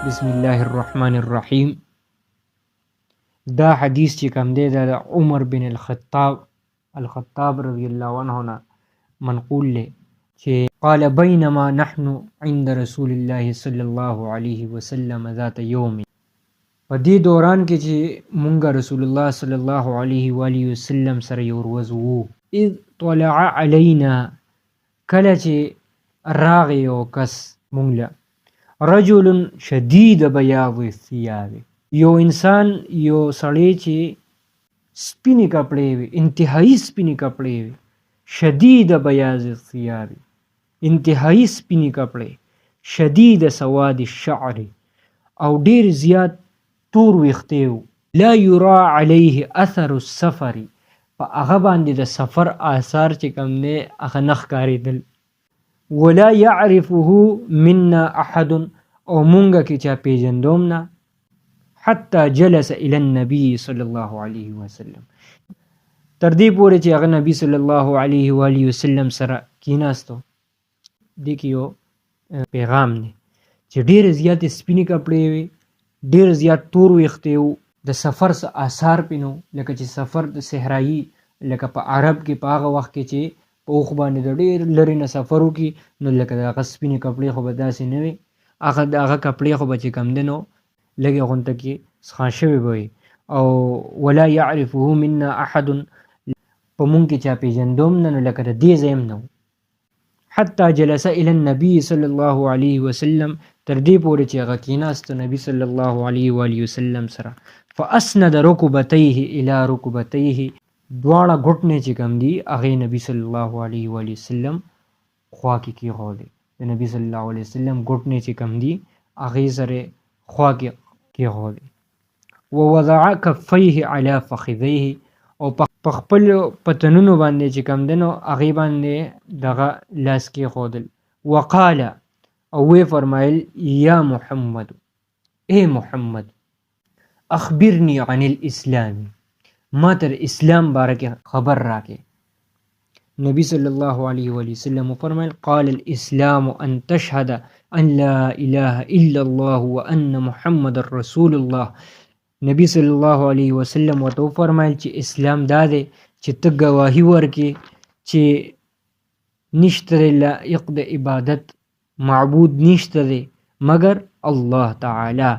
بسم الله الرحمن الرحیم. دا حدیث چې کوم دی دا د عمر بن الخطاب رضی الله عنه نه منقول دی چې قال بینما نحن عند رسول الله صلی الله علیه وسلم ذات یوم، په دې دوران کې چې مونږ رسول الله صلی الله علیه و آله وسلم سره یو ورځ وو، اذ طلع علینا، کله چې راغی یو کس مونږ له، رجل شدید بیاض الثياب، یو انسان یو سړی چې سپینې کپړې وي، انتهایی سپینې کپړې وي، شدید بیاض الثياب، انتهایی سپینې کپړې، شدید سواد الشعر، او ډیر زیات تور ویښته وو، لا یرا علیه اثر السفر، په هغه باندې د سفر آثار چې کوم دی هغه نه ښکارېدل، ولا يعرفه منا احد، او مونږه کې چا پیژندوم نه، حتی جلس الى النبي صلی الله علیه وسلم، تر دې پورې چې هغه نبی صلی الله علیه و آله وسلم سره کیناستو. دې کې یو پیغام دی چې ډېر زیات سپینې کپړې وي، ډېر زیات تور ویښته وو، د سفر څه آثار پې نه، لکه چې سفر د صحرایي، لکه په عرب کې په هغه وخت کې چې په اوښ باندې د ډېر لرې نه سفر وکړي، نو لکه د هغه سپینې کپړې خو به داسې نه وي، د هغه کپړې خو به چې کوم دی نو لږې غونته کې څښا شوې به وي. او ولا یعرفه منا احد، په مونږ کې چا پیژندوم نه، نو لکه د دې ځای هم نه و. حتی جلس الى النبي صلی الله علیه وسلم، تر دې پورې چې هغه کېناست نبي صلی الله علیه و آله وسلم سره، فاسند رکبتیه الى رکبتیه، دواړه ګوټنې چې کوم دي هغې نبي صلی الله علیه و آله وسلم خوا کې کېښودې، د نبي صلی الله علیه وسلم ګوټنې چې کوم دي هغې سره خوا کې کېښودې، ووضع کفیه علی فخذیه، او په خپلو پتنونو باندې چې کوم دی نو هغې باندې دغه لاس کېښودل، وقال، او ویې فرمایل، یا محمد، اے محمد، اخبرنی عن الاسلام، ما تر اسلام باره کې خبر راکې. نبی صلی الله علیه و وسلم فرمایل، قال الاسلام ان تشهد ان لا اله الا الله وان محمد رسول الله. نبی صلی الله علیه وسلم ورته فرمایل چې اسلام دا دی چې ته ګواهي ورکې چې نشته لایق د عبادت معبود نشته دی مگر الله تعالی،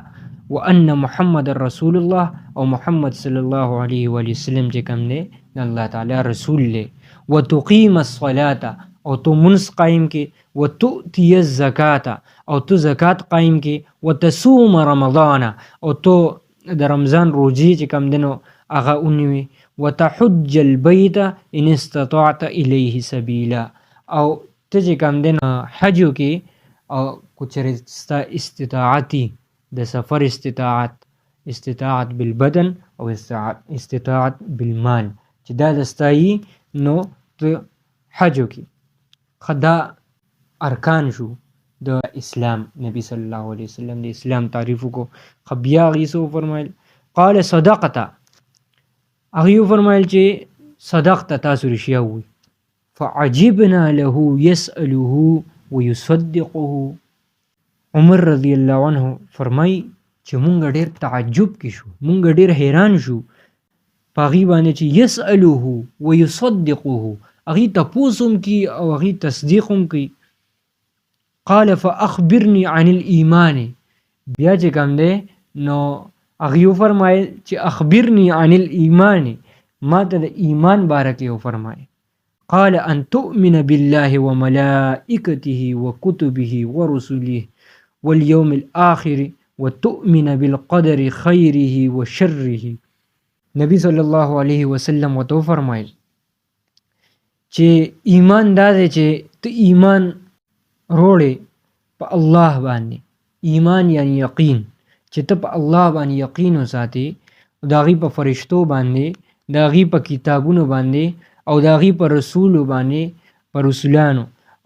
وان محمد رسول الله، او محمد صلی الله علیه و وسلم چې کوم دی د الله تعالی رسول دی، وتقیم الصلاة، او تو منځ قایم کې، وتؤتی الزکاة، او تو زکات قایم کې، وتصوم رمضان، او تو د رمضان روجې چې کوم دی نو هغه ونیوي، وتحج البیت ان استطعت الیه سبیلا، او ته چې کوم دی نو حج وکړې، او که چېرې ستا استطاعتي د سفر استطاعت بالبدن او استطاعت بالمال چې دا د ستا نو ته حج وکړي. دا ارکان شو د اسلام. نبی صلی الله علیه وسلم د اسلام تعریف وکړو. بیا هغې څه وفرمایل؟ قال صدقت، هغې وفرمایل چې صدقت، تاسو رښتیا ووایئ. فعجبنا له یسأله ویصدقه. عمر رضی الله عنه فرمایي چې مونږ ډېر تعجب کې شو، مونږ ډېر حیران شو په هغې باندې چې یسأله ویصدقه، هغې تپوس هم کوي او هغې تصدیق هم کوي. قال فاخبرني عن الایمان، بیا چې کوم دی نو هغې وفرمایل چې اخبرني عن الایمان، ما ته د ایمان باره کې وفرمایل. قال ان تؤمن بالله وملائکته وکتبه ورسله واليوم الآخر وتؤمن بالقدر خیره وشره. نبی صلی الله علیه وسلم ورته وفرمایل چې ایمان دا دی چې ته ایمان روړې په الله باندې، ایمان یعنی یقین، چې ته په الله باندې یقین وساتې، د هغې په فرشتو باندې، د هغې په کتابونو باندې، او د هغې په رسولو باندې، په رسولانو،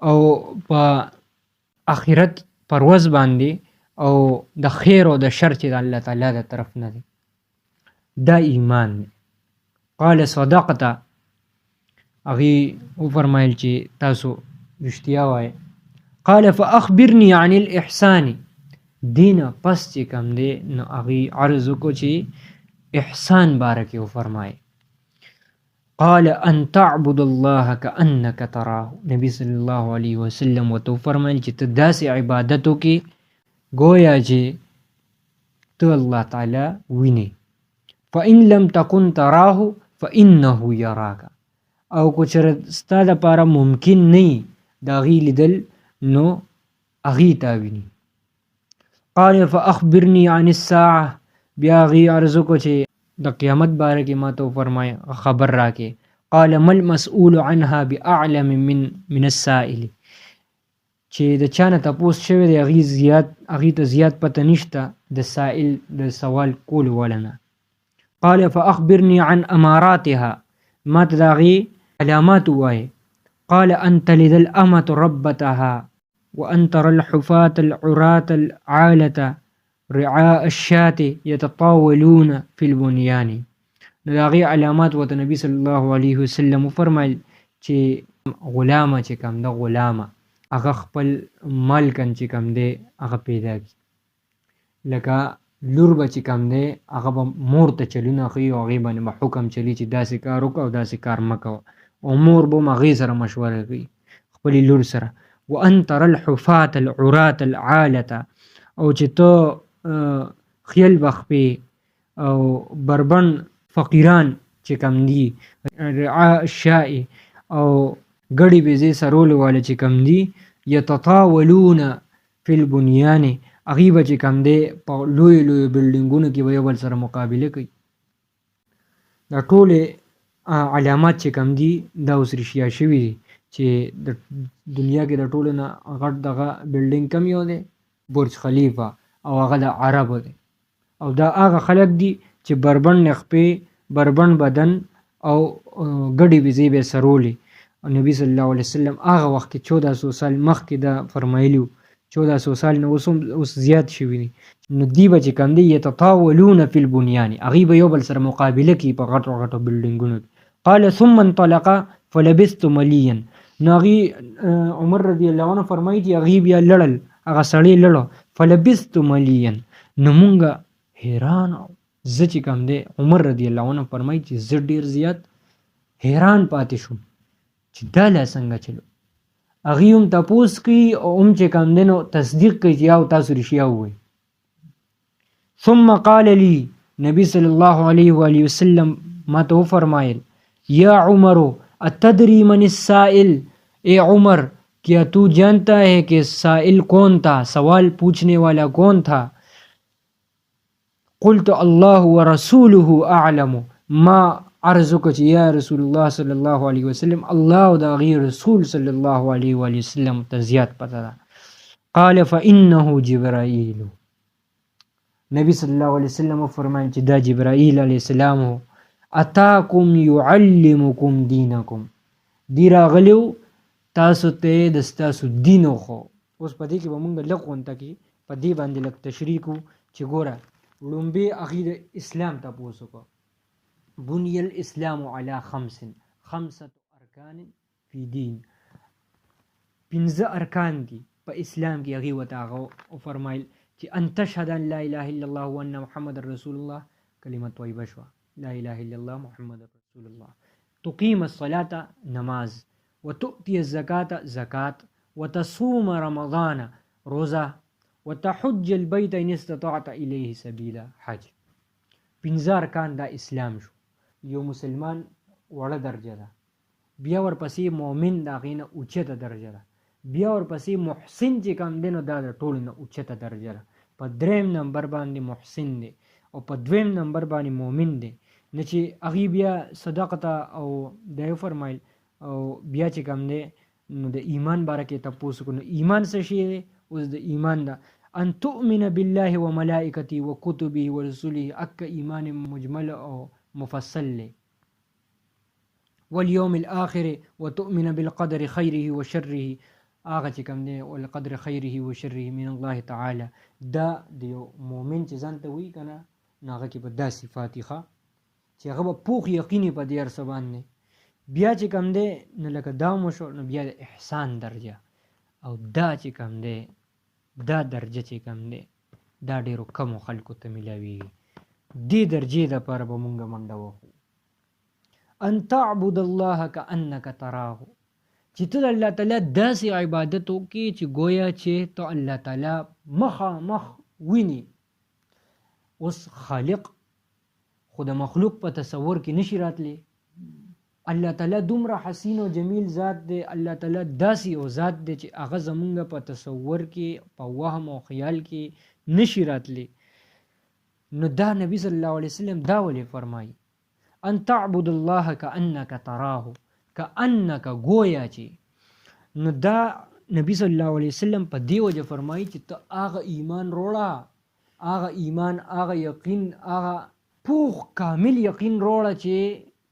او په آخرت پر ورځ باندې، او د خیر او د شر چې د الله تعالی د طرف نه دی، دا ایمان دی. قال صدقت، هغې وفرمایل چې تاسو رښتیا وایئ. قال فاخبرني عن الاحسان، دین پس چې کم دی نو هغې عرض وکړو چې احسان باره کې وفرمایي. قال ان تعبد الله كأنك تراه. نبی صلی الله علیه وسلم ورته وفرمایل چې ته داسې عبادت وکړې گویا چې ته الله تعالی وینې. فإن لم تكن تراه فإنه يراك. او که چېرې ستا دپاره ممکن نه وي د هغې لیدل نو هغې تا ویني. قال فأخبرني عن الساعة. بیا هغې عرض وکړو چې د قیامت باره کې ما ته وفرمایه خبر راکې. قال ما المسؤول عنها بأعلم من السائل. چې د چا نه تپوس شوی دی هغې ته زیات پته نشته د سائل د سوال کولو والا نه. قال فأخبرني عن أماراتها. ما ته د هغې علامات ووایه. قال أن تلد الأمة ربتها وأن ترى الحفاة العراة العالة رعاء الشاة يتطاولون في البنيان. نو د هغې علامات ورته نبي صلی الله علیه وسلم وفرمایل چې غلامه چې کوم ده غلامه هغه خپل ملکن چې کوم دی هغه پیدا کړي. لکه لور به چې کوم دی هغه به مور ته چلونه ښیي او هغې باندې به حکم چلی چې داسې کار وکړه او داسې کار مه کوه او مور به هم هغې سره مشوره کوي خپلې لور سره. وأن ترى الحفاة العراة العالة. او چې ته خیل بخپې او بربن فقیران چې کم دي رعاء الشاء او ګړې بیزې سرولو والا چې کم دي یتطاولون فی البنیان هغې به چې کم دی په لویو لویو بلډینګونو کې به یو بل سره مقابله کوي. دا ټولې علامات چې کم دي دا اوس رښتیا شوي دي چې د دنیا کې د ټولو نه غټ دغه بلډینګ کم یو دی برج خلیفه او هغه د عربو دی او دا هغه خلک دي چې بربن خپې بربن بدن او ګډې ویزې به سرولې. او نبی صلی الله علیه وسلم هغه وخت کې 1400 سال مخکې دا فرمایلی و. 1400 سال نه اوس زیات شوي دي. نو دی به چې کوم دی یتطاولون فی البنیان هغې به یو بل سره مقابله کوي په غټو غټو بلډینګونو کې. قال ثم انطلق فلبثت مليا. نو هغې عمر رضی الله عنه فرمایي چې هغې بیا لړل هغه سړی لړو فلبثت مليا. نو مونږه حیران زه چې کوم دی عمر رضی الله عنه فرمایي چې زه ډېر زیات حیران پاتې شوم چې دا لا څنګه چلو. هغې هم تپوس کوي او هم چې کوم دی نو تصدیق کوي چې یا تاسو رښتیا ووایي. ثم قال لي. نبی صلی الله علیه وآله وسلم ما ته وفرمایل یا عمر اتدری من السائل. اے عمر کیا تو جانتا ہے کہ سائل کون تھا سوال پوچھنے والا کون تھا. قلت الله ورسوله اعلم. ما عرض وکړه چې یا رسول الله صلی الله علیه وسلم الله او د هغې رسول صلی الله علیه وآله وسلم ته زیات پته ده. قال فإنه جبرائیل. نبی صلی الله علیه وسلم فرمایي چې دا جبرائیل علیه السلام هو. اتاکم یعلمکم دینکم. دی راغلیو تاسو ته د ستاسو دین وښو. اوس په دې کې به مونږ لږ غونته کې په دې باندې لږ تشریح کوو چې ګوره لومبې هغې د اسلام تپوس وکړو. بني الاسلام على خمسة ارکان فی دین. 15 ارکان دي په اسلام کې. هغې ورته هغه وفرمایل چې ان تشهد ان لا اله الا الله وان محمد رسول الله. کلمه طیبه شوه لا اله الا الله محمد رسول الله. تقیم الصلاة نماز وتؤتي الزکاة زکات وتصوم رمضان روزه وتحج البيت ان استطعت الیه سبیلا حج. 15 ارکان دا اسلام شو. یو مسلمان وړه درجه ده. بیا ورپسې مؤمن د هغې نه اوچته درجه ده. بیا ورپسې محسن چې کوم دی نو دا د ټولو نه اوچته درجه ده. په 3 نمبر باندې محسن دی او په 2 نمبر باندې مؤمن دی. نه چې هغې بیا صدقته او دا یې فرمایل او بیا چې کوم دی نو د ایمان باره کې تپوس وکړو. نو ایمان څه شی دی؟ اوس د ایمان ده ان تؤمن بالله وملائکته وکتبه ورسوله. اکه ایمان مجمل او مفصل لی. والیوم الاخر وتؤمن بالقدر خیره وشره. هغه چې کوم دی والقدر خیره وشره من الله تعالی. دا د یو مؤمن چې ځان ته وایي که نه نو هغه کې به دا صفات ښه چې هغه به پوخ یقیني په دې هر څه باندې. بیا چې کوم دی نو لکه دا وشو نو بیا د احسان درجه او دا چې کوم دی دا درجه چې کوم دی دا ډیرو کمو خلکو ته ملاویږي. دې درجې دپاره به مونږ منډه وهو. ان تعبد الله کأنک تراه، چې ته د الله تعالی داسې عبادت وکړې چې گویا چې ته الله تعالی مخامخ ویني. اوس خالق خو د مخلوق په تصور کې نشي راتلی. الله تعالی دومره حسین او جمیل ذات دی، الله تعالی داسې یو ذات دی چې هغه زمونږ په تصور کې، په وهم او خیال کې نشي راتلی. نو دا نبی صلی الله علیه وسلم دا ولې فرمایي ان تعبد الله کأنک تراه، کأنک گویا چې. نو دا نبی صلی الله علیه وسلم په دې وجه فرمایي چې ته هغه ایمان روړه، هغه ایمان، هغه یقین، هغه پوخ کامل یقین روړه چې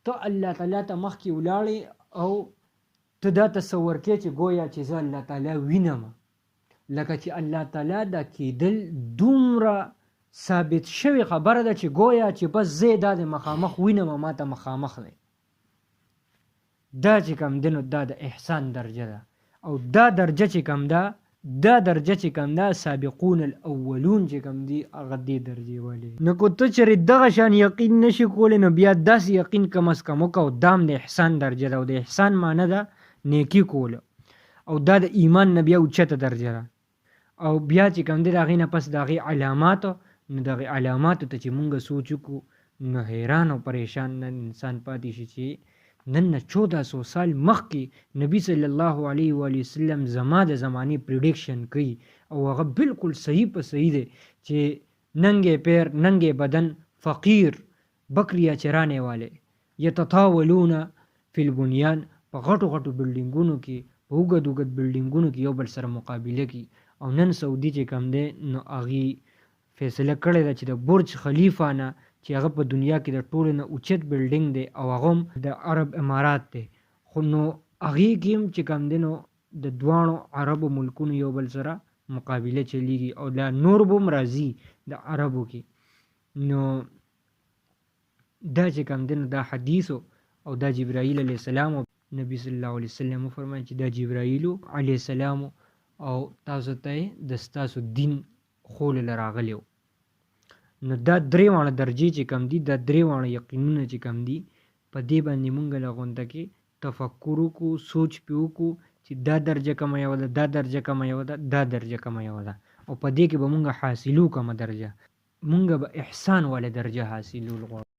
ته الله تعالی ته مخکې ولاړې او ته دا تصور کې چې گویا چې زه الله تعالی وینم. لکه چې الله تعالی دا کېدل دومره ثابت شوی خبره ده چې گویا چې بس زه دا د مخامخ وینم، ما ته مخامخ دی. دا چې کم دی نو دا د احسان درجه ده. او دا درجه چې کم ده، دا درجه چې کم ده سابقون الاولون چې کم دی هغه دې درجې والی. نو که ته چېرې دغه شان یقین نشي کولی نو بیا داسې یقین کم از کم وکړه. او دام د احسان درجه ده. او د احسان معنی ده نیکي کول، او دا د ایمان نه بیا اوچته درجه ده. او بیا چې کم دی د هغې نه پس د هغې علاماتو، نو دغه علاماتو ته چې مونږ سوچ وکړو نو حیران او پریشان نن انسان پاتې شي چې نن نه 1400 سال مخکې نبی صلی الله علیه و وسلم زما د زمانې پریډکشن کوي او هغه بالکل صحیح په صحیح دی چې ننګې پیر ننګې بدن فقیر بکریا چرانے والے یتطاولون فی البنیان، په غټو غټو بلډینګونو کې، په اوږد اوږد بلډینګونو کې یو بل سره مقابله کوي. او نن سعودي چې کم دی نو هغې فیصله کړې ده چې د برج خلیفه نه چې هغه په دنیا کې د ټولو نه اوچت بلډینګ دی او هغه هم د عرب امارات دی. خو نو هغې کې هم چې کم دی نو د دواړو عربو ملکونو یو بل سره مقابله چلیږي او دا نور به هم راځي د عربو کې. نو دا چې کم دی نو دا حدیثو او دا جبرائیل علیه السلام او نبی صلی الله علیه وسلم وفرمایي چې دا جبرائیل علیه السلام او تاسو ته د ستاسو دین خولله راغلی و. نو دا درې واړه درجې چې کم دي، دا درې واړه یقینونه چې کم دي، په دې باندې مونږ له غونډه کې تفکر وکړو، سوچ پې وکړو چې دا درجه کومه یوه ده، دا درجه کومه یوه ده، دا درجه کومه یوه ده. او په دې کې به مونږ حاصلو کومه درجه، مونږ به احسان والا درجه حاصلول غواړو.